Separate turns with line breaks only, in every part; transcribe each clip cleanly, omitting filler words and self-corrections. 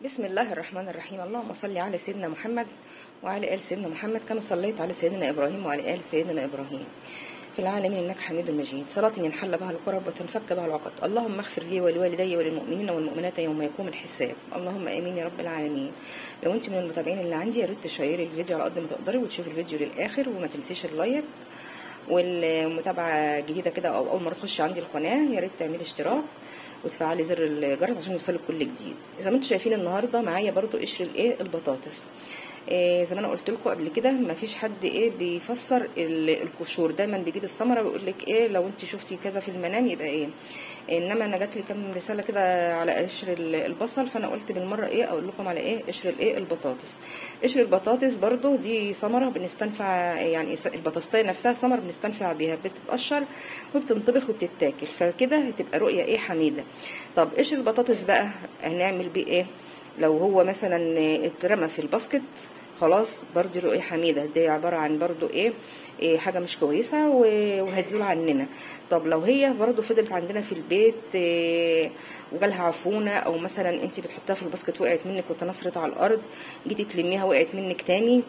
بسم الله الرحمن الرحيم. اللهم صل على سيدنا محمد وعلى آل سيدنا محمد كما صليت على سيدنا إبراهيم وعلى آل سيدنا إبراهيم في العالمين إنك حميد مجيد. صلاة ينحل بها الكرب وتنفك بها العقد. اللهم اغفر لي ولوالدي وللمؤمنين والمؤمنات يوم يقوم الحساب. اللهم آمين يا رب العالمين. لو انت من المتابعين اللي عندي يا ريت تشيري الفيديو على قد ما تقدري وتشوفي الفيديو للآخر، وما تنسيش اللايك، والمتابعة جديدة كده أو أول مرة تخشي عندي القناة يا ريت تعملي اشتراك وتفعلي زر الجرس عشان يوصلك كل جديد. زي ما انتم شايفين النهارده معايا برضو قشر البطاطس. زي ما انا قلت لكم قبل كده مفيش حد بيفسر القشور، دايما بيجيب الثمره ويقول لك لو انت شفتي كذا في المنام يبقى انما انا جات لي كام رساله كده على قشر البصل، فانا قلت بالمره اقول لكم على قشر البطاطس. قشر البطاطس برضو دي ثمره بنستنفع، يعني البطاطسيه نفسها ثمره بنستنفع بيها، بتتقشر وبتنطبخ وبتتاكل، فكده هتبقى رؤيه حميده. طب قشر البطاطس بقى هنعمل بيه لو هو مثلا اترمى في الباسكت خلاص برضو رؤية حميدة، دي عبارة عن برضو حاجة مش كويسة وهتزول عننا. طب لو هي برضو فضلت عندنا في البيت وجالها عفونة، او مثلا انت بتحطها في الباسكت وقعت منك وتنصرت على الارض، جيتي تلميها وقعت منك تاني،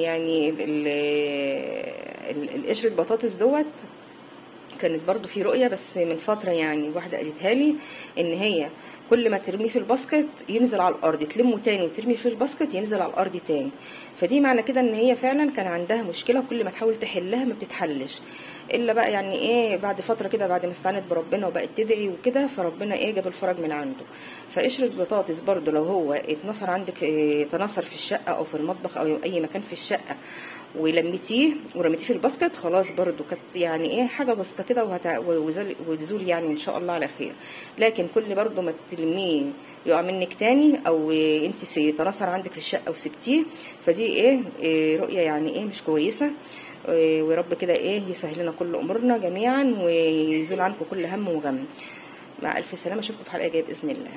يعني القشر البطاطس دوت كانت برضو في رؤية بس من فترة، يعني واحدة قالتها لي ان هي كل ما ترميه في الباسكت ينزل على الارض، تلمه تاني وترمي في الباسكت ينزل على الارض تاني. فدي معنى كده ان هي فعلا كان عندها مشكله، كل ما تحاول تحلها ما بتتحلش الا بقى يعني بعد فتره كده، بعد ما استعنت بربنا وبقت تدعي وكده، فربنا جاب الفرج من عنده. فقشر البطاطس برضو لو هو اتنصر عندك، تنصر في الشقه او في المطبخ او اي مكان في الشقه ولميتيه ورميتيه في الباسكت، خلاص برضو كانت يعني حاجه بسيطه كده وتزول يعني ان شاء الله على خير. لكن كل برضو ما تلميه يقع منك تاني، او انت تنصر عندك في الشقه وسبتيه، فدي رؤيه يعني مش كويسه. ورب كده يسهل لنا كل امورنا جميعا ويزول عنكم كل هم وغم. مع الف سلامه، اشوفكم في حلقه جايه باذن الله.